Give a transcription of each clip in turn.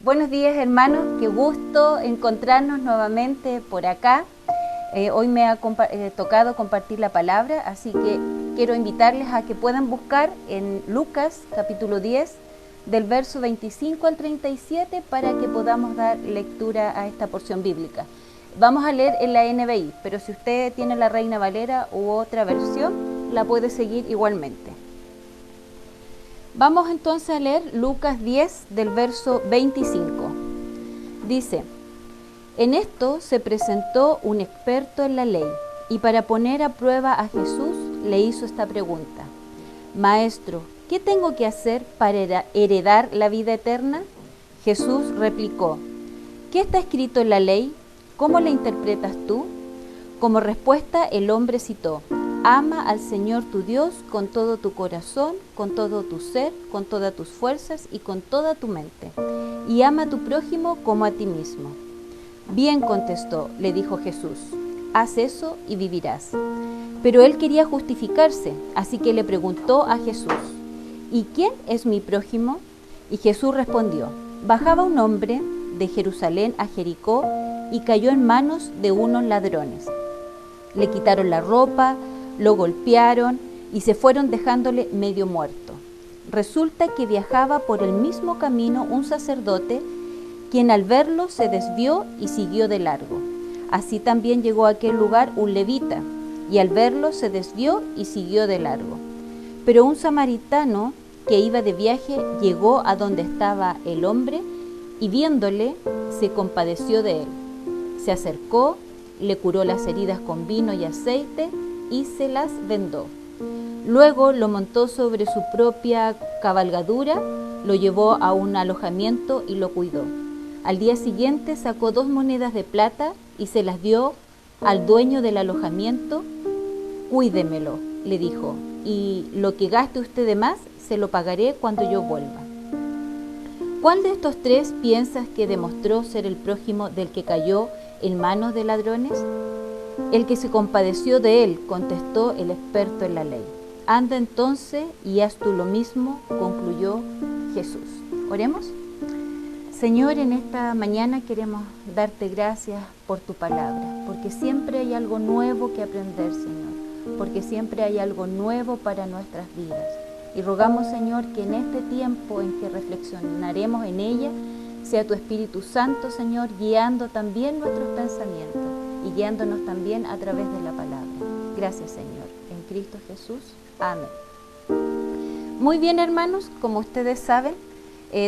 Buenos días, hermanos, qué gusto encontrarnos nuevamente por acá. Hoy me ha tocado compartir la palabra, así que quiero invitarles a que puedan buscar en Lucas capítulo 10 del verso 25 al 37 para que podamos dar lectura a esta porción bíblica. Vamos a leer en la NBI, pero si usted tiene la Reina Valera u otra versión, la puede seguir igualmente. Vamos entonces a leer Lucas 10 del verso 25. Dice: en esto se presentó un experto en la ley y para poner a prueba a Jesús le hizo esta pregunta: Maestro, ¿qué tengo que hacer para heredar la vida eterna? Jesús replicó: ¿qué está escrito en la ley? ¿Cómo la interpretas tú? Como respuesta el hombre citó: ama al Señor tu Dios con todo tu corazón, con todo tu ser, con todas tus fuerzas y con toda tu mente, y ama a tu prójimo como a ti mismo. Bien contestó, le dijo Jesús, haz eso y vivirás. Pero él quería justificarse, así que le preguntó a Jesús: ¿y quién es mi prójimo? Y Jesús respondió: bajaba un hombre de Jerusalén a Jericó y cayó en manos de unos ladrones. Le quitaron la ropa, lo golpearon y se fueron dejándole medio muerto. Resulta que viajaba por el mismo camino un sacerdote, quien al verlo se desvió y siguió de largo. Así también llegó a aquel lugar un levita, y al verlo se desvió y siguió de largo. Pero un samaritano que iba de viaje llegó a donde estaba el hombre y viéndole se compadeció de él. Se acercó, le curó las heridas con vino y aceite y se las vendó. Luego lo montó sobre su propia cabalgadura, lo llevó a un alojamiento y lo cuidó. Al día siguiente sacó 2 monedas de plata y se las dio al dueño del alojamiento. Cuídemelo, le dijo, y lo que gaste usted de más se lo pagaré cuando yo vuelva. ¿Cuál de estos 3 piensas que demostró ser el prójimo del que cayó en manos de ladrones? El que se compadeció de él, contestó el experto en la ley. Anda entonces y haz tú lo mismo, concluyó Jesús. Oremos. Señor, en esta mañana queremos darte gracias por tu palabra, porque siempre hay algo nuevo que aprender, Señor, porque siempre hay algo nuevo para nuestras vidas. Y rogamos, Señor, que en este tiempo en que reflexionaremos en ella, sea tu Espíritu Santo, Señor, guiando también nuestros pensamientos y guiándonos también a través de la palabra. Gracias, Señor. En Cristo Jesús. Amén. Muy bien, hermanos, como ustedes saben,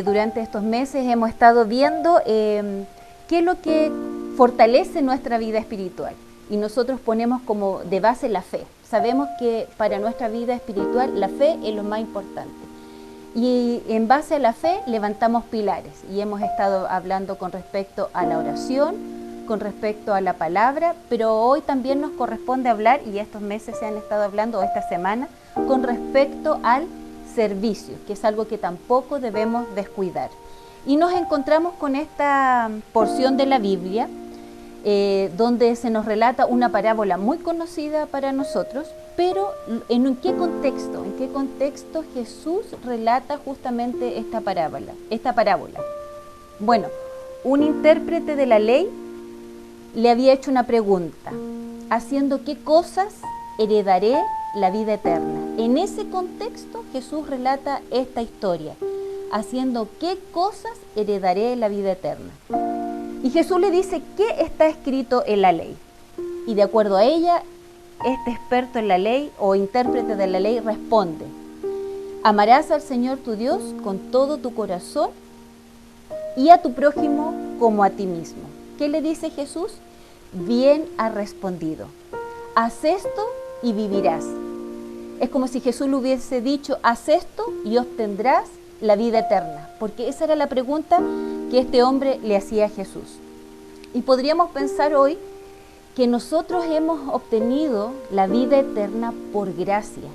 durante estos meses hemos estado viendo qué es lo que fortalece nuestra vida espiritual. Y nosotros ponemos como de base la fe. Sabemos que para nuestra vida espiritual la fe es lo más importante. Y en base a la fe levantamos pilares. Y hemos estado hablando con respecto a la oración, con respecto a la palabra, pero hoy también nos corresponde hablar, y estos meses se han estado hablando, esta semana, con respecto al servicio, que es algo que tampoco debemos descuidar. Y nos encontramos con esta porción de la Biblia, donde se nos relata una parábola muy conocida para nosotros, pero ¿en qué contexto? ¿En qué contexto Jesús relata justamente esta parábola? Bueno, un intérprete de la ley le había hecho una pregunta: ¿haciendo qué cosas heredaré la vida eterna? En ese contexto Jesús relata esta historia: ¿haciendo qué cosas heredaré la vida eterna? Y Jesús le dice: ¿qué está escrito en la ley? Y de acuerdo a ella, este experto en la ley o intérprete de la ley responde: amarás al Señor tu Dios con todo tu corazón y a tu prójimo como a ti mismo. ¿Qué le dice Jesús? Bien ha respondido. Haz esto y vivirás. Es como si Jesús le hubiese dicho: haz esto y obtendrás la vida eterna, porque esa era la pregunta que este hombre le hacía a Jesús. Y podríamos pensar hoy que nosotros hemos obtenido la vida eterna por gracia.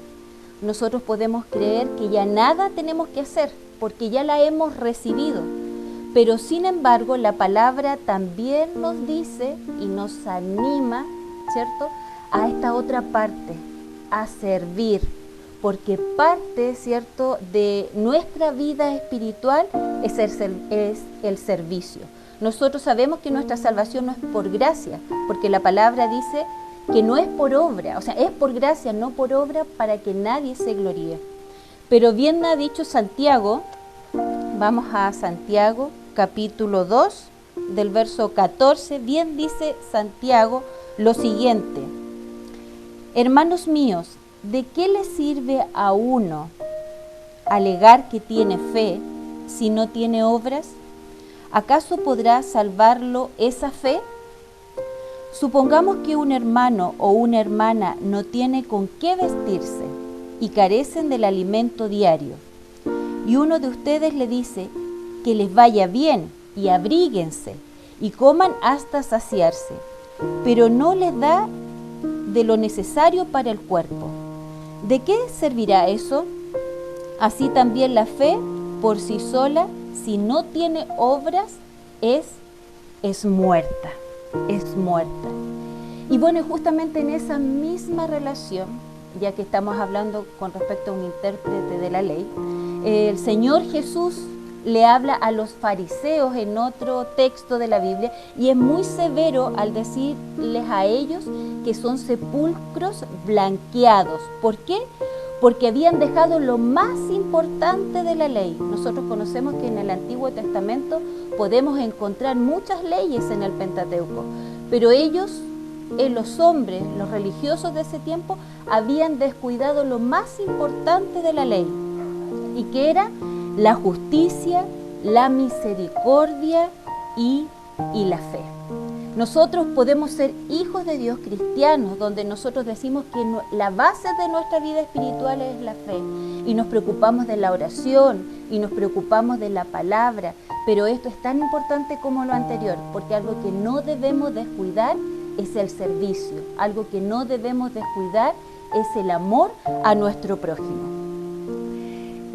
Nosotros podemos creer que ya nada tenemos que hacer, porque ya la hemos recibido. Pero sin embargo, la palabra también nos dice y nos anima, ¿cierto?, a esta otra parte, a servir. porque parte, ¿cierto?, de nuestra vida espiritual es el servicio. Nosotros sabemos que nuestra salvación no es por gracia, porque la palabra dice que no es por obra, o sea, es por gracia, no por obra, para que nadie se gloríe. Pero bien ha dicho Santiago, vamos a Santiago, capítulo 2, del verso 14, bien dice Santiago lo siguiente: hermanos míos, ¿de qué le sirve a uno alegar que tiene fe si no tiene obras? ¿Acaso podrá salvarlo esa fe? Supongamos que un hermano o una hermana no tiene con qué vestirse y carecen del alimento diario, y uno de ustedes le dice que les vaya bien y abríguense y coman hasta saciarse, pero no les da de lo necesario para el cuerpo. ¿De qué servirá eso? Así también la fe por sí sola, si no tiene obras, es muerta. Es muerta. Y bueno, justamente en esa misma relación, ya que estamos hablando con respecto a un intérprete de la ley, el Señor Jesús le habla a los fariseos en otro texto de la Biblia, y es muy severo al decirles a ellos que son sepulcros blanqueados. ¿Por qué? Porque habían dejado lo más importante de la ley. Nosotros conocemos que en el Antiguo Testamento podemos encontrar muchas leyes en el Pentateuco, pero ellos, los hombres, los religiosos de ese tiempo, habían descuidado lo más importante de la ley, y que era la justicia, la misericordia y la fe. Nosotros podemos ser hijos de Dios, cristianos, donde nosotros decimos que la base de nuestra vida espiritual es la fe, y nos preocupamos de la oración y nos preocupamos de la palabra, pero esto es tan importante como lo anterior, porque algo que no debemos descuidar es el servicio, algo que no debemos descuidar es el amor a nuestro prójimo.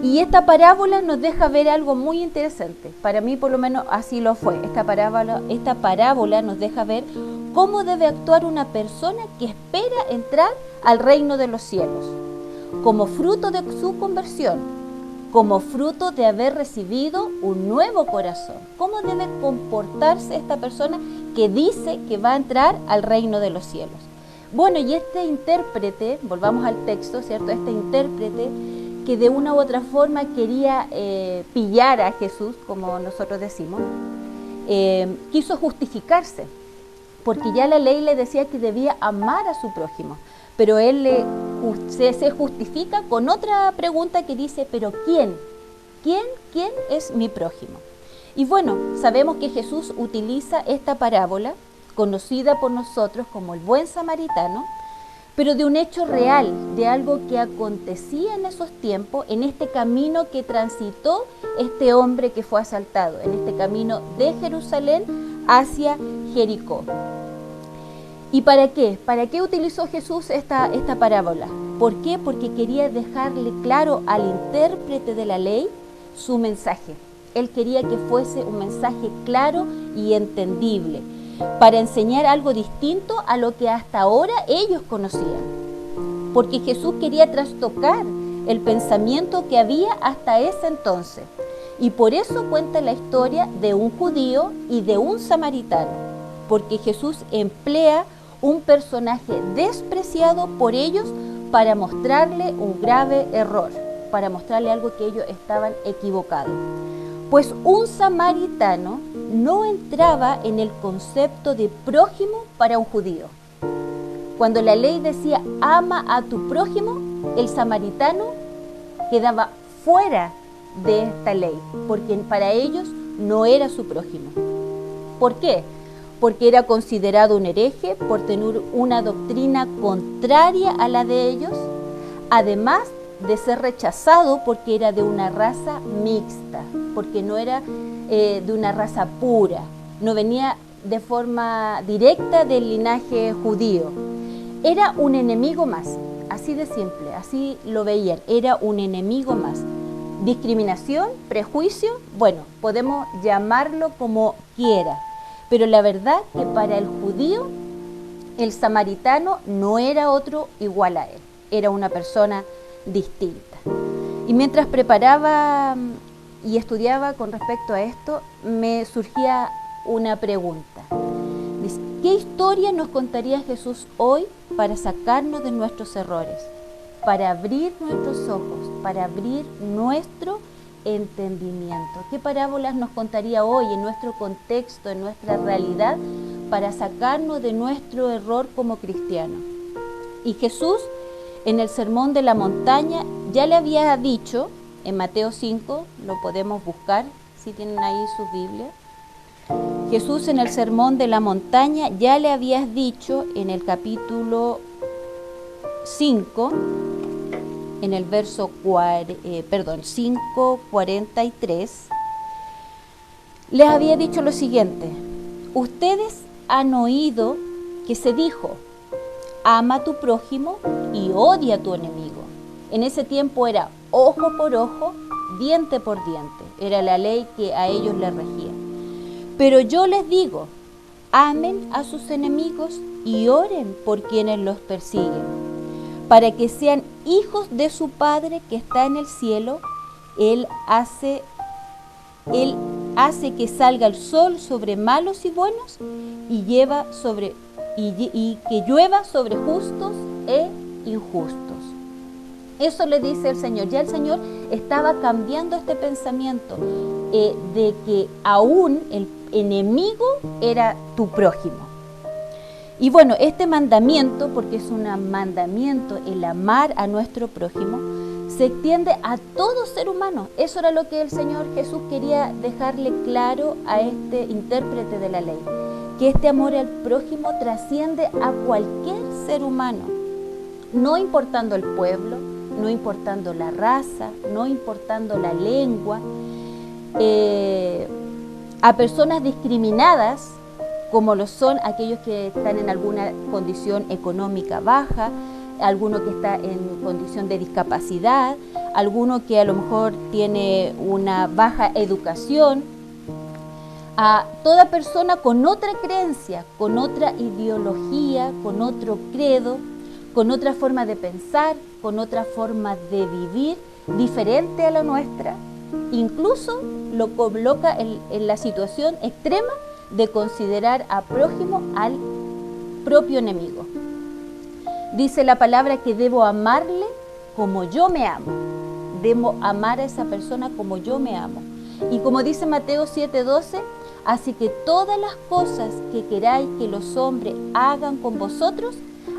Y esta parábola nos deja ver algo muy interesante. Para mí, por lo menos, así lo fue. Esta parábola nos deja ver cómo debe actuar una persona que espera entrar al reino de los cielos, como fruto de su conversión, como fruto de haber recibido un nuevo corazón. ¿Cómo debe comportarse esta persona que dice que va a entrar al reino de los cielos? Bueno, y este intérprete, volvamos al texto, ¿cierto? Este intérprete que de una u otra forma quería pillar a Jesús, como nosotros decimos, quiso justificarse, porque ya la ley le decía que debía amar a su prójimo, pero él se justifica con otra pregunta que dice: ¿pero quién? ¿Quién es mi prójimo? Y bueno, sabemos que Jesús utiliza esta parábola, conocida por nosotros como el buen samaritano, pero de un hecho real, de algo que acontecía en esos tiempos, en este camino que transitó este hombre que fue asaltado, en este camino de Jerusalén hacia Jericó. ¿Y para qué? ¿Para qué utilizó Jesús esta parábola? ¿Por qué? Porque quería dejarle claro al intérprete de la ley su mensaje. Él quería que fuese un mensaje claro y entendible, para enseñar algo distinto a lo que hasta ahora ellos conocían. Porque Jesús quería trastocar el pensamiento que había hasta ese entonces. Y por eso cuenta la historia de un judío y de un samaritano. Porque Jesús emplea un personaje despreciado por ellos para mostrarle un grave error, para mostrarle algo que ellos estaban equivocados. Pues un samaritano no entraba en el concepto de prójimo para un judío. Cuando la ley decía ama a tu prójimo, el samaritano quedaba fuera de esta ley, porque para ellos no era su prójimo. ¿Por qué? Porque era considerado un hereje por tener una doctrina contraria a la de ellos, además de ser rechazado porque era de una raza mixta, porque no era de una raza pura, no venía de forma directa del linaje judío. Era un enemigo más, así de simple, así lo veían, era un enemigo más. Discriminación, prejuicio, bueno, podemos llamarlo como quiera, pero la verdad que para el judío, el samaritano no era otro igual a él, era una persona distinta. Y mientras preparaba y estudiaba con respecto a esto, me surgía una pregunta. Dice, ¿qué historia nos contaría Jesús hoy para sacarnos de nuestros errores, para abrir nuestros ojos, para abrir nuestro entendimiento? ¿Qué parábolas nos contaría hoy en nuestro contexto, en nuestra realidad, para sacarnos de nuestro error como cristianos? Y Jesús, en el Sermón de la Montaña, ya le había dicho, en Mateo 5, lo podemos buscar, si tienen ahí sus Biblias. Jesús en el Sermón de la Montaña ya le había dicho en el capítulo 5, en el verso 5:43, les había dicho lo siguiente: ustedes han oído que se dijo, ama a tu prójimo y odia a tu enemigo. En ese tiempo era ojo por ojo, diente por diente. Era la ley que a ellos les regía. Pero yo les digo, amen a sus enemigos y oren por quienes los persiguen, para que sean hijos de su Padre que está en el cielo. Él hace que salga el sol sobre malos y buenos y que llueva sobre justos e injustos. Eso le dice el Señor. Ya el Señor estaba cambiando este pensamiento de que aún el enemigo era tu prójimo. Y bueno, este mandamiento, porque es un mandamiento el amar a nuestro prójimo, se extiende a todo ser humano. Eso era lo que el Señor Jesús quería dejarle claro a este intérprete de la ley, que este amor al prójimo trasciende a cualquier ser humano, no importando el pueblo, no importando la raza, no importando la lengua, a personas discriminadas, como lo son aquellos que están en alguna condición económica baja, alguno que está en condición de discapacidad, alguno que a lo mejor tiene una baja educación, a toda persona con otra creencia, con otra ideología, con otro credo, con otra forma de pensar, con otra forma de vivir diferente a la nuestra. Incluso lo coloca en la situación extrema de considerar a prójimo al propio enemigo. Dice la palabra que debo amarle como yo me amo. Debo amar a esa persona como yo me amo. Y como dice Mateo 7:12, así que todas las cosas que queráis que los hombres hagan con vosotros,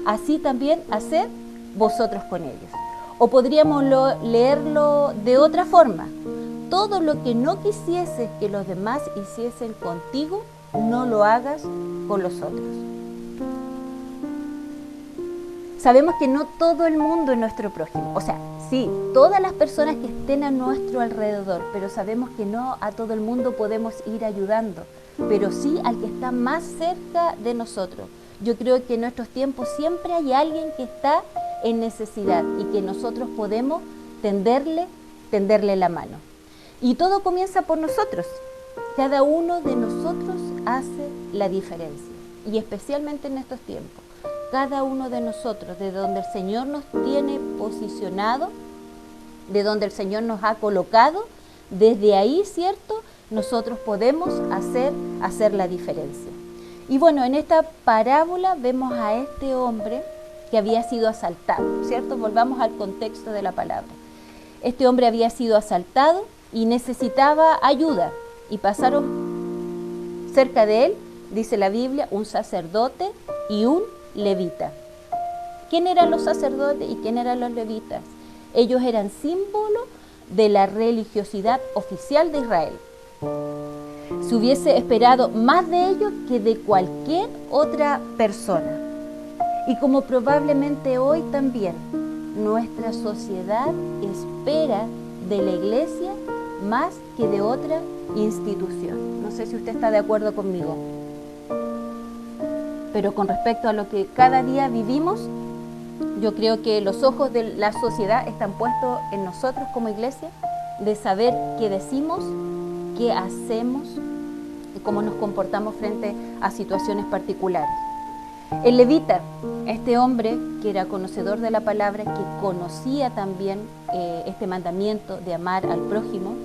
así también haced vosotros con ellos. O podríamos leerlo de otra forma: todo lo que no quisieses que los demás hiciesen contigo, no lo hagas con los otros. Sabemos que no todo el mundo es nuestro prójimo, o sea, sí, todas las personas que estén a nuestro alrededor, pero sabemos que no a todo el mundo podemos ir ayudando, pero sí al que está más cerca de nosotros. Yo creo que en nuestros tiempos siempre hay alguien que está en necesidad y que nosotros podemos tenderle la mano. Y todo comienza por nosotros. Cada uno de nosotros hace la diferencia, y especialmente en estos tiempos. Cada uno de nosotros, de donde el Señor nos tiene posicionado, de donde el Señor nos ha colocado, desde ahí, ¿cierto?, nosotros podemos hacer la diferencia. Y bueno, en esta parábola vemos a este hombre que había sido asaltado, ¿cierto? Volvamos al contexto de la palabra. Este hombre había sido asaltado y necesitaba ayuda, y pasaron cerca de él, dice la Biblia, un sacerdote y un levita. ¿Quién eran los sacerdotes y quién eran los levitas? Ellos eran símbolo de la religiosidad oficial de Israel. Se hubiese esperado más de ellos que de cualquier otra persona. Y como probablemente hoy también, nuestra sociedad espera de la iglesia más que de otra institución. No sé si usted está de acuerdo conmigo. Pero con respecto a lo que cada día vivimos, yo creo que los ojos de la sociedad están puestos en nosotros como iglesia, de saber qué decimos, qué hacemos y cómo nos comportamos frente a situaciones particulares. El levita, este hombre que era conocedor de la palabra, que conocía también este mandamiento de amar al prójimo,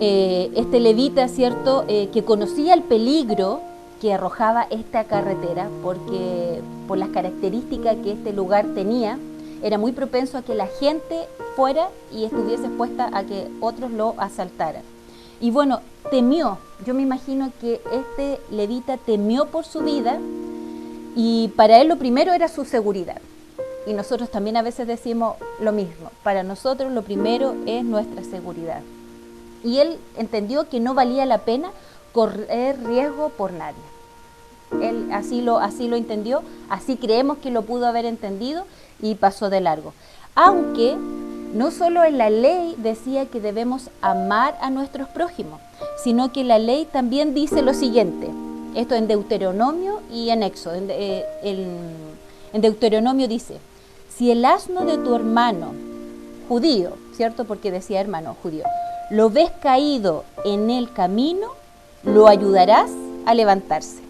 este levita, ¿cierto?, que conocía el peligro que arrojaba esta carretera, porque por las características que este lugar tenía, era muy propenso a que la gente fuera y estuviese expuesta a que otros lo asaltaran. Y bueno, temió, yo me imagino que este levita temió por su vida, y para él lo primero era su seguridad. Y nosotros también a veces decimos lo mismo, para nosotros lo primero es nuestra seguridad. Y él entendió que no valía la pena correr riesgo por nadie. Él así lo entendió, así creemos que lo pudo haber entendido y pasó de largo. Aunque no solo en la ley decía que debemos amar a nuestros prójimos, sino que la ley también dice lo siguiente, esto en Deuteronomio y en Éxodo. En Deuteronomio dice, si el asno de tu hermano judío, ¿cierto? Porque decía hermano judío, lo ves caído en el camino, lo ayudarás a levantarse.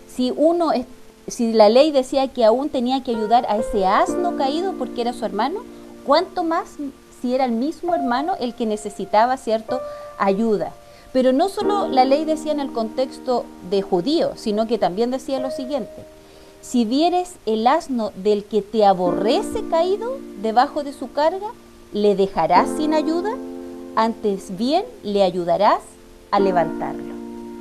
Si la ley decía que aún tenía que ayudar a ese asno caído porque era su hermano, ¿cuánto más si era el mismo hermano el que necesitaba, ¿cierto?, ayuda? Pero no solo la ley decía en el contexto de judío, sino que también decía lo siguiente, si vieres el asno del que te aborrece caído debajo de su carga, ¿le dejarás sin ayuda? Antes bien le ayudarás a levantarlo.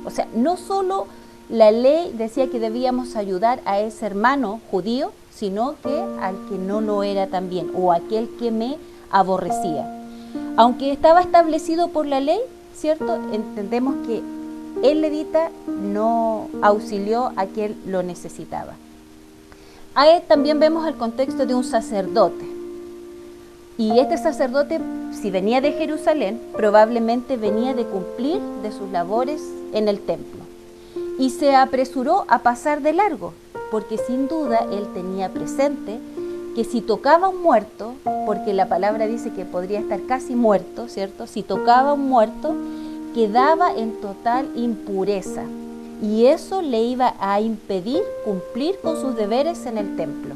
O sea, no solo la ley decía que debíamos ayudar a ese hermano judío, sino que al que no lo era también, o aquel que me aborrecía. Aunque estaba establecido por la ley, ¿cierto?, entendemos que el levita no auxilió a quien lo necesitaba. Ahí también vemos el contexto de un sacerdote. Y este sacerdote, si venía de Jerusalén, probablemente venía de cumplir de sus labores en el templo. Y se apresuró a pasar de largo, porque sin duda él tenía presente que si tocaba a un muerto, porque la palabra dice que podría estar casi muerto, ¿cierto? Si tocaba a un muerto, quedaba en total impureza. Y eso le iba a impedir cumplir con sus deberes en el templo.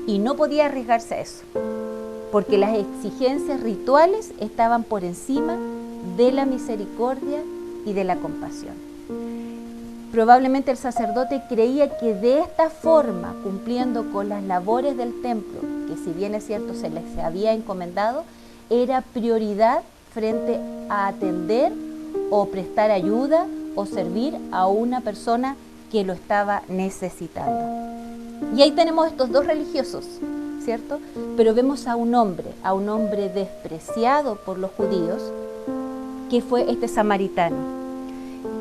Y no podía arriesgarse a eso, porque las exigencias rituales estaban por encima de la misericordia y de la compasión. Probablemente el sacerdote creía que de esta forma, cumpliendo con las labores del templo, que si bien es cierto se les había encomendado, era prioridad frente a atender o prestar ayuda o servir a una persona que lo estaba necesitando. Y ahí tenemos estos dos religiosos, ¿cierto? Pero vemos a un hombre despreciado por los judíos, que fue este samaritano.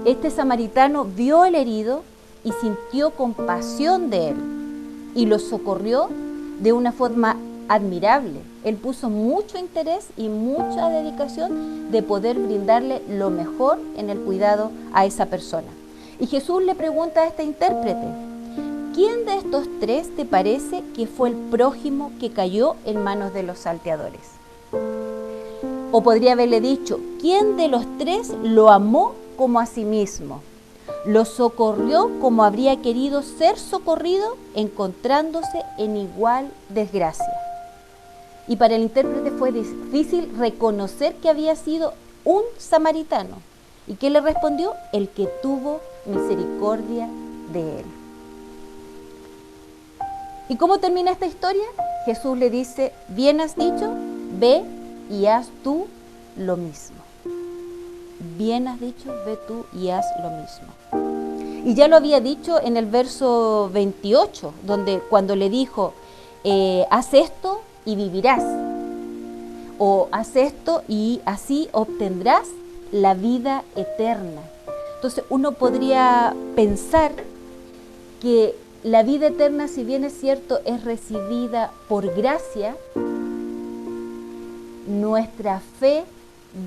Este samaritano vio al herido y sintió compasión de él y lo socorrió de una forma admirable. Él puso mucho interés y mucha dedicación de poder brindarle lo mejor en el cuidado a esa persona. Y Jesús le pregunta a este intérprete, ¿quién de estos tres te parece que fue el prójimo que cayó en manos de los salteadores? O podría haberle dicho, ¿quién de los tres lo amó como a sí mismo? Lo socorrió como habría querido ser socorrido encontrándose en igual desgracia. Y para el intérprete fue difícil reconocer que había sido un samaritano. ¿Y qué le respondió? El que tuvo misericordia de él. ¿Y cómo termina esta historia? Jesús le dice, bien has dicho, ve y haz tú lo mismo. Bien has dicho, ve tú y haz lo mismo. Y ya lo había dicho en el verso 28, donde cuando le dijo, haz esto y vivirás, o haz esto y así obtendrás la vida eterna. Entonces uno podría pensar que la vida eterna, si bien es cierto, es recibida por gracia, nuestra fe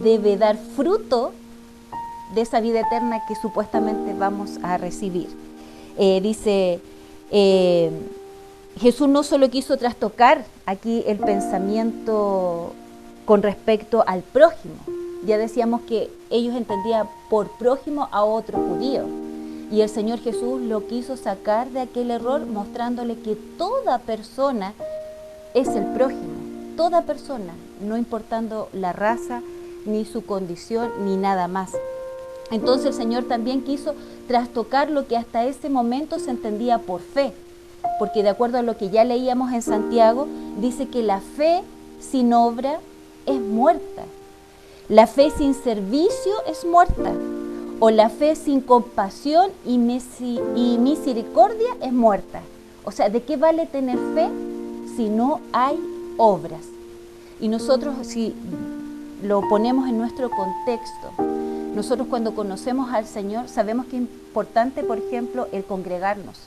debe dar fruto de esa vida eterna que supuestamente vamos a recibir. Jesús no solo quiso trastocar aquí el pensamiento con respecto al prójimo. Ya decíamos que ellos entendían por prójimo a otro judío, Y el Señor Jesús lo quiso sacar de aquel error, mostrándole que toda persona es el prójimo, toda persona, no importando la raza, ni su condición, ni nada más. Entonces el Señor también quiso trastocar lo que hasta ese momento se entendía por fe, porque de acuerdo a lo que ya leíamos en Santiago, dice que la fe sin obra es muerta, la fe sin servicio es muerta, o la fe sin compasión y misericordia es muerta. O sea, ¿de qué vale tener fe si no hay obras? Y nosotros, si lo ponemos en nuestro contexto, nosotros cuando conocemos al Señor sabemos que es importante, por ejemplo, el congregarnos.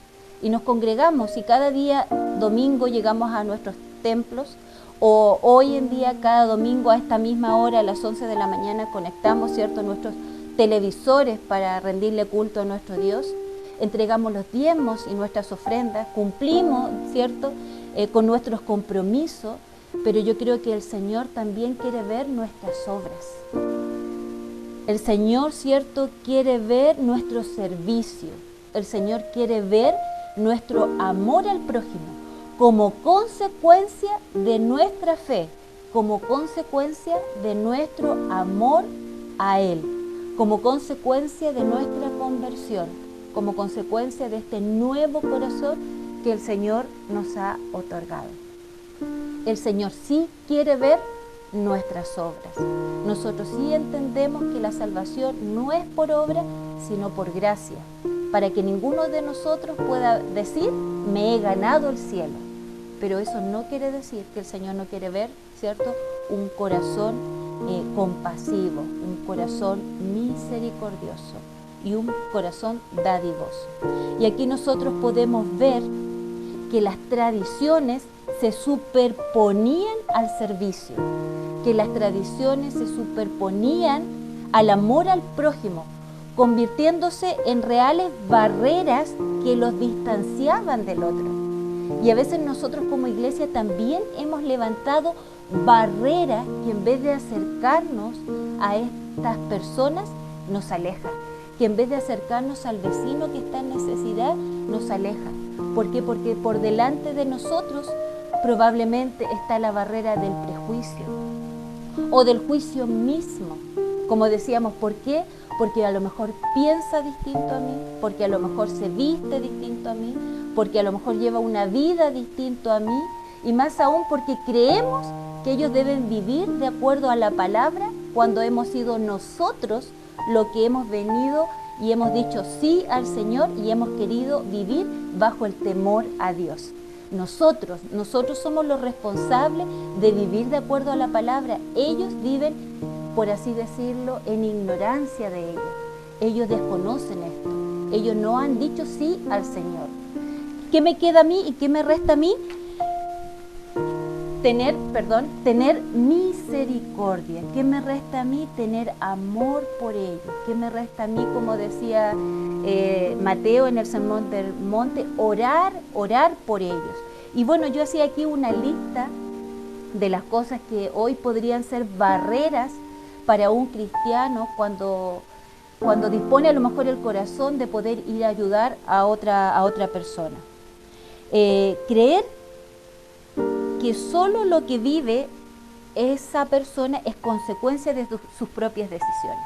Y nos congregamos y cada día domingo llegamos a nuestros templos, o hoy en día cada domingo a esta misma hora, a las 11 de la mañana, conectamos, ¿cierto?, nuestros televisores para rendirle culto a nuestro Dios, entregamos los diezmos y nuestras ofrendas, cumplimos, ¿cierto?, con nuestros compromisos, pero yo creo que el Señor también quiere ver nuestras obras. El Señor, ¿cierto?, quiere ver nuestro servicio. El Señor quiere ver nuestro amor al prójimo como consecuencia de nuestra fe, como consecuencia de nuestro amor a Él, como consecuencia de nuestra conversión, como consecuencia de este nuevo corazón que el Señor nos ha otorgado. El Señor sí quiere ver nuestras obras. Nosotros sí entendemos que la salvación no es por obra, sino por gracia, para que ninguno de nosotros pueda decir, me he ganado el cielo. Pero eso no quiere decir que el Señor no quiere ver, ¿cierto?, un corazón compasivo, un corazón misericordioso y un corazón dadivoso. Y aquí nosotros podemos ver que las tradiciones se superponían al servicio, que las tradiciones se superponían al amor al prójimo, convirtiéndose en reales barreras que los distanciaban del otro. Y a veces nosotros como iglesia también hemos levantado barreras que en vez de acercarnos a estas personas nos alejan, que en vez de acercarnos al vecino que está en necesidad nos alejan. ¿Por qué? Porque por delante de nosotros probablemente está la barrera del prejuicio o del juicio mismo. Como decíamos, ¿por qué? Porque a lo mejor piensa distinto a mí, porque a lo mejor se viste distinto a mí, porque a lo mejor lleva una vida distinto a mí, y más aún porque creemos que ellos deben vivir de acuerdo a la palabra cuando hemos sido nosotros lo que hemos venido y hemos dicho sí al Señor y hemos querido vivir bajo el temor a Dios. Nosotros somos los responsables de vivir de acuerdo a la palabra. Ellos viven, por así decirlo, en ignorancia de ella. Ellos desconocen esto. Ellos no han dicho sí al Señor. ¿Qué me queda a mí y qué me resta a mí? Tener misericordia. ¿Qué me resta a mí? Tener amor por ellos. ¿Qué me resta a mí? Como decía Mateo en el Sermón del Monte, orar por ellos. Y bueno, yo hacía aquí una lista de las cosas que hoy podrían ser barreras para un cristiano cuando dispone a lo mejor el corazón de poder ir a ayudar a otra persona. Creer que solo lo que vive esa persona es consecuencia de sus propias decisiones.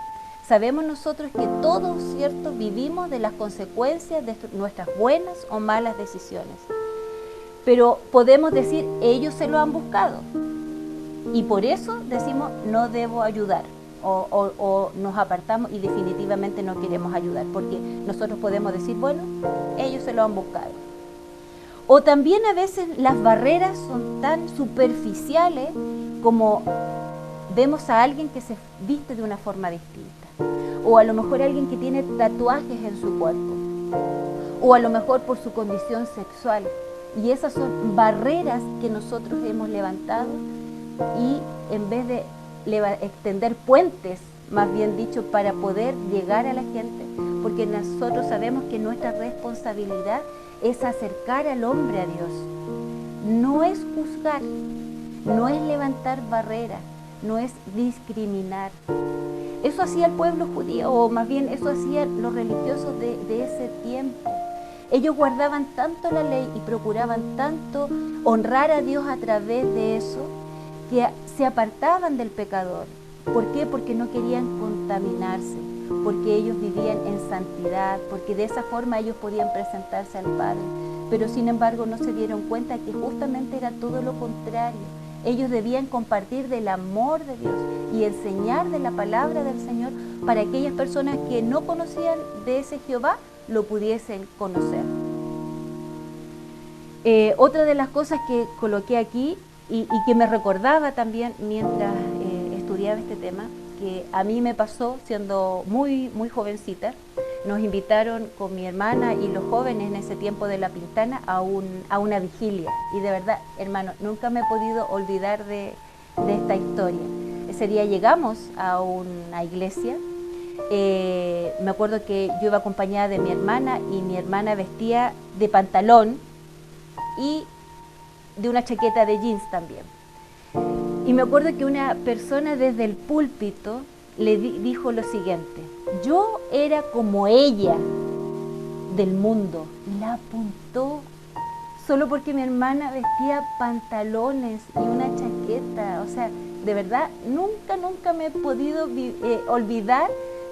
Sabemos nosotros que todos, ¿cierto?, vivimos de las consecuencias de nuestras buenas o malas decisiones. Pero podemos decir, ellos se lo han buscado. Y por eso decimos, no debo ayudar. O nos apartamos y definitivamente no queremos ayudar. Porque nosotros podemos decir, bueno, ellos se lo han buscado. O también a veces las barreras son tan superficiales como vemos a alguien que se viste de una forma distinta. O a lo mejor alguien que tiene tatuajes en su cuerpo. O a lo mejor por su condición sexual. Y esas son barreras que nosotros hemos levantado y en vez de extender puentes, más bien dicho, para poder llegar a la gente, porque nosotros sabemos que nuestra responsabilidad es acercar al hombre a Dios. No es juzgar, no es levantar barreras, no es discriminar. Eso hacía el pueblo judío, o más bien eso hacían los religiosos de ese tiempo. Ellos guardaban tanto la ley y procuraban tanto honrar a Dios a través de eso, que se apartaban del pecador. ¿Por qué? Porque no querían contaminarse, porque ellos vivían en santidad, porque de esa forma ellos podían presentarse al Padre. Pero sin embargo no se dieron cuenta que justamente era todo lo contrario. Ellos debían compartir del amor de Dios y enseñar de la palabra del Señor para aquellas personas que no conocían de ese Jehová, lo pudiesen conocer. Otra de las cosas que coloqué aquí y que me recordaba también mientras estudiaba este tema, que a mí me pasó siendo muy jovencita. Nos invitaron con mi hermana y los jóvenes en ese tiempo de La Pintana a una vigilia. Y de verdad, hermano, nunca me he podido olvidar de esta historia. Ese día llegamos a una iglesia. Me acuerdo que yo iba acompañada de mi hermana y mi hermana vestía de pantalón y de una chaqueta de jeans también. Y me acuerdo que una persona desde el púlpito le dijo lo siguiente: yo era como ella del mundo. La apuntó solo porque mi hermana vestía pantalones y una chaqueta. O sea, de verdad, nunca me he podido olvidar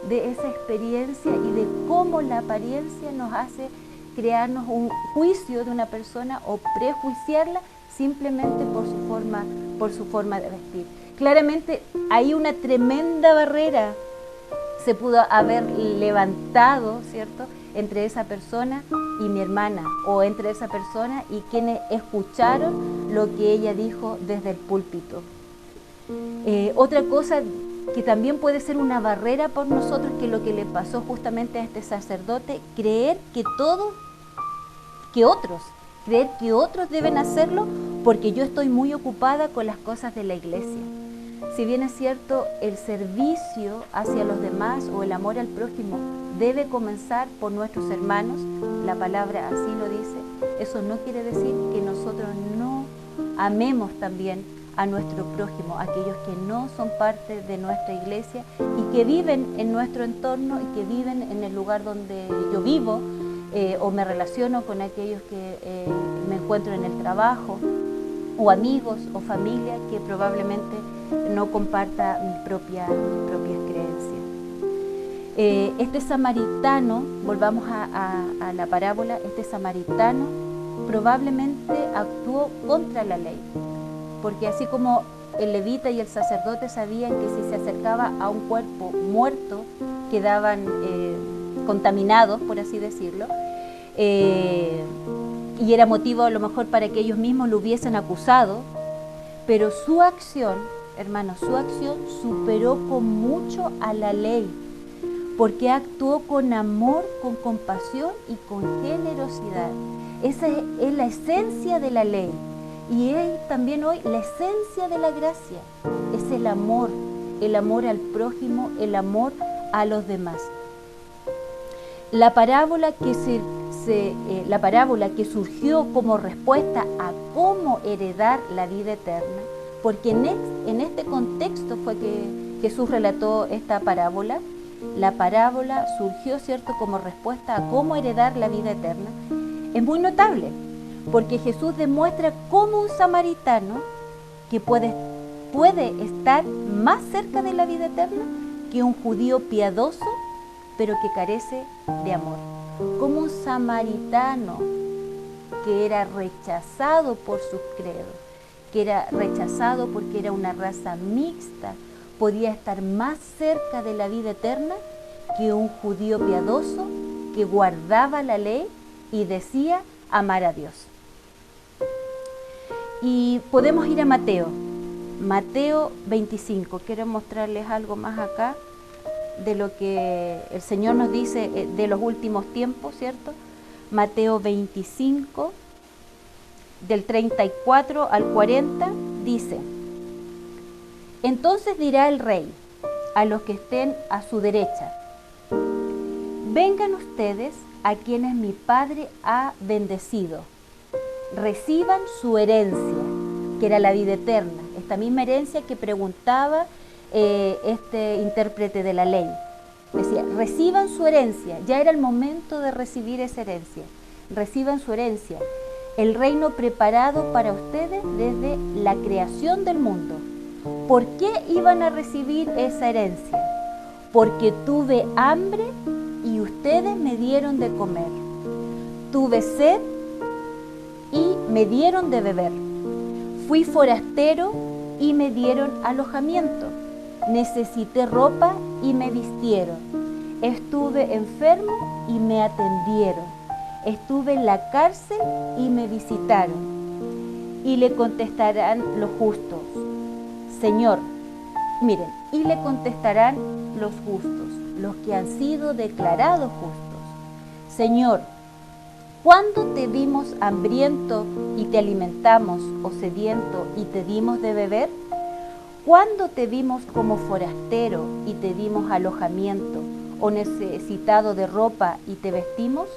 de esa experiencia y de cómo la apariencia nos hace crearnos un juicio de una persona o prejuiciarla simplemente por su forma de vestir. Claramente hay una tremenda barrera se pudo haber levantado, ¿cierto?, entre esa persona y mi hermana, o entre esa persona y quienes escucharon lo que ella dijo desde el púlpito. Otra cosa que también puede ser una barrera por nosotros, que lo que le pasó justamente a este sacerdote, creer que otros deben hacerlo porque yo estoy muy ocupada con las cosas de la iglesia. Si bien es cierto, el servicio hacia los demás o el amor al prójimo debe comenzar por nuestros hermanos, la palabra así lo dice, eso no quiere decir que nosotros no amemos también a nuestro prójimo, aquellos que no son parte de nuestra iglesia y que viven en nuestro entorno y que viven en el lugar donde yo vivo, o me relaciono con aquellos que me encuentro en el trabajo, o amigos o familia que probablemente no comparta mis propias creencias. Este samaritano, volvamos a la parábola, este samaritano probablemente actuó contra la ley, porque así como el levita y el sacerdote sabían que si se acercaba a un cuerpo muerto quedaban contaminados, por así decirlo, y era motivo a lo mejor para que ellos mismos lo hubiesen acusado, pero su acción, hermanos, su acción superó con mucho a la ley, porque actuó con amor, con compasión y con generosidad. Esa es la esencia de la ley, y es también hoy la esencia de la gracia, es el amor al prójimo, el amor a los demás. La parábola que surgió como respuesta a cómo heredar la vida eterna, porque en este contexto fue que Jesús relató esta parábola. La parábola surgió, ¿cierto?, como respuesta a cómo heredar la vida eterna. Es muy notable, porque Jesús demuestra cómo un samaritano que puede estar más cerca de la vida eterna que un judío piadoso, pero que carece de amor. Como un samaritano que era rechazado por sus credos, que era rechazado porque era una raza mixta, podía estar más cerca de la vida eterna que un judío piadoso que guardaba la ley y decía amar a Dios. Y podemos ir a Mateo 25. Quiero mostrarles algo más acá de lo que el Señor nos dice de los últimos tiempos, ¿cierto? Mateo 25, del 34 al 40, dice: entonces dirá el rey a los que estén a su derecha: vengan ustedes a quienes mi Padre ha bendecido, reciban su herencia, que era la vida eterna, esta misma herencia que preguntaba este intérprete de la ley. Decía, reciban su herencia. Ya era el momento de recibir esa herencia. Reciban su herencia. El reino preparado para ustedes desde la creación del mundo. ¿Por qué iban a recibir esa herencia? Porque tuve hambre y ustedes me dieron de comer. Tuve sed y me dieron de beber. Fui forastero y me dieron alojamiento. Necesité ropa y me vistieron. Estuve enfermo y me atendieron. Estuve en la cárcel y me visitaron. Y le contestarán los justos, Señor, miren, y le contestarán los justos, los que han sido declarados justos. Señor, ¿cuándo te vimos hambriento y te alimentamos, o sediento y te dimos de beber? ¿Cuándo te vimos como forastero y te dimos alojamiento, o necesitado de ropa y te vestimos?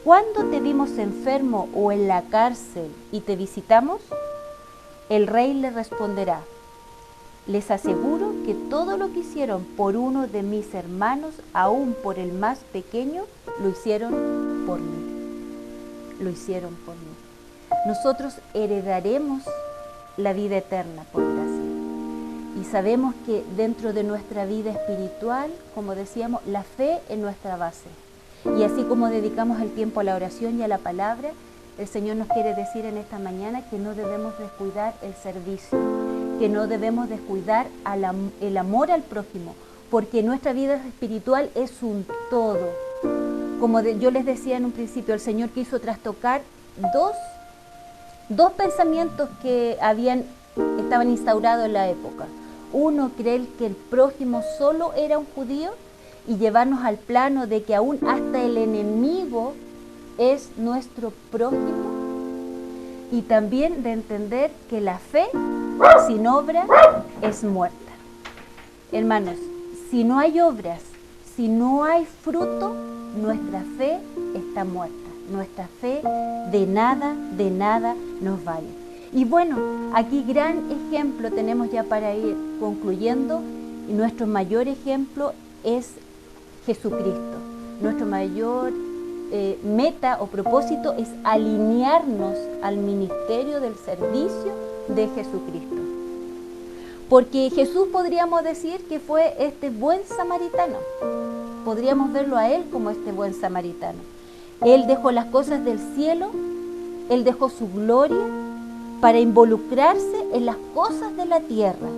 ¿Cuándo te vimos enfermo o en la cárcel y te visitamos? El rey le responderá, les aseguro que todo lo que hicieron por uno de mis hermanos, aún por el más pequeño, lo hicieron por mí. Lo hicieron por mí. Nosotros heredaremos la vida eterna por gracia. Y sabemos que dentro de nuestra vida espiritual, como decíamos, la fe es nuestra base. Y así como dedicamos el tiempo a la oración y a la palabra, el Señor nos quiere decir en esta mañana que no debemos descuidar el servicio, que no debemos descuidar el amor al prójimo, porque nuestra vida espiritual es un todo. Como yo les decía en un principio, el Señor quiso trastocar dos pensamientos que estaban instaurados en la época. Uno, creer que el prójimo solo era un judío, y llevarnos al plano de que aún hasta el enemigo es nuestro prójimo, y también de entender que la fe sin obra es muerta. Hermanos, si no hay obras, si no hay fruto, nuestra fe está muerta. Nuestra fe de nada nos vale. Y bueno, aquí gran ejemplo tenemos ya para ir concluyendo, y nuestro mayor ejemplo es Jesucristo. Nuestro mayor meta o propósito es alinearnos al ministerio del servicio de Jesucristo. Porque Jesús, podríamos decir que fue este buen samaritano. Podríamos verlo a Él como este buen samaritano. Él dejó las cosas del cielo, Él dejó su gloria para involucrarse en las cosas de la tierra.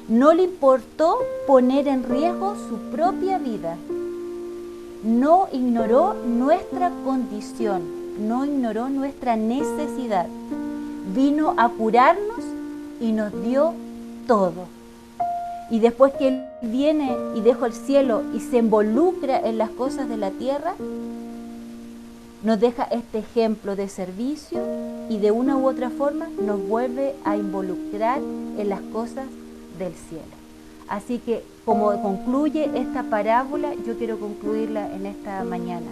No le importó poner en riesgo su propia vida. No ignoró nuestra condición, no ignoró nuestra necesidad. Vino a curarnos y nos dio todo. Y después que Él viene y dejó el cielo y se involucra en las cosas de la tierra, nos deja este ejemplo de servicio y de una u otra forma nos vuelve a involucrar en las cosas del cielo. Así que, como concluye esta parábola, yo quiero concluirla en esta mañana.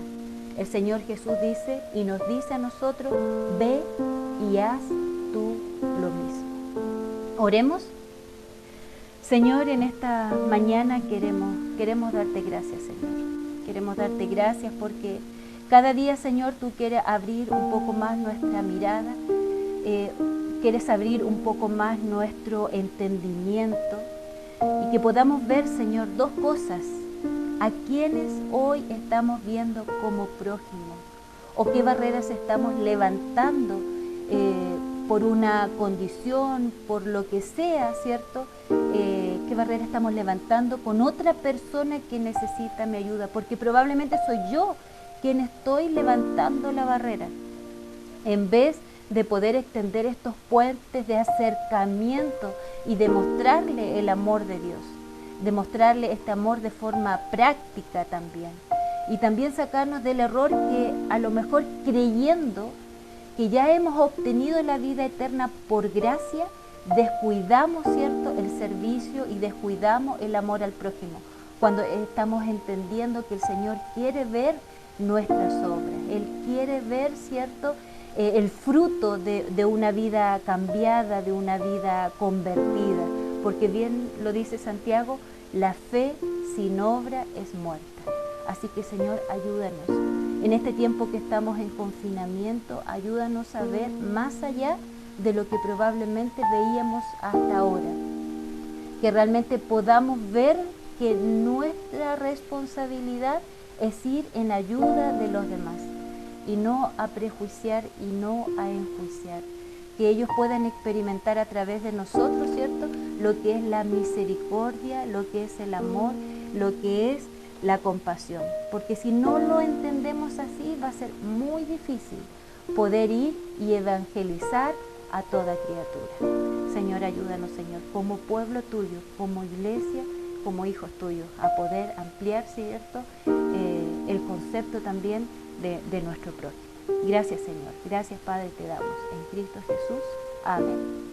El Señor Jesús dice y nos dice a nosotros, ve y haz tú lo mismo. Oremos. Señor, en esta mañana queremos darte gracias, Señor. Queremos darte gracias porque cada día, Señor, tú quieres abrir un poco más nuestra mirada, quieres abrir un poco más nuestro entendimiento y que podamos ver, Señor, dos cosas: a quienes hoy estamos viendo como prójimos, o qué barreras estamos levantando por una condición, por lo que sea, ¿cierto? ¿Qué barrera estamos levantando con otra persona que necesita mi ayuda? Porque probablemente soy yo quien estoy levantando la barrera, en vez de poder extender estos puentes de acercamiento y demostrarle el amor de Dios, demostrarle este amor de forma práctica también, y también sacarnos del error que a lo mejor, creyendo que ya hemos obtenido la vida eterna por gracia, descuidamos, ¿cierto?, el servicio y descuidamos el amor al prójimo, cuando estamos entendiendo que el Señor quiere ver nuestras obras. Él quiere ver, ¿cierto?, el fruto de una vida cambiada, de una vida convertida, porque bien lo dice Santiago, la fe sin obra es muerta. Así que Señor, ayúdanos. En este tiempo que estamos en confinamiento, ayúdanos a ver más allá de lo que probablemente veíamos hasta ahora. Que realmente podamos ver que nuestra responsabilidad es ir en ayuda de los demás y no a prejuiciar y no a enjuiciar. Que ellos puedan experimentar a través de nosotros, ¿cierto?, lo que es la misericordia, lo que es el amor, lo que es la compasión. Porque si no lo entendemos así, va a ser muy difícil poder ir y evangelizar a toda criatura. Señor, ayúdanos, Señor, como pueblo tuyo, como iglesia, como hijos tuyos, a poder ampliar, ¿cierto?, el concepto también de nuestro prójimo. Gracias, Señor. Gracias, Padre, te damos. En Cristo Jesús. Amén.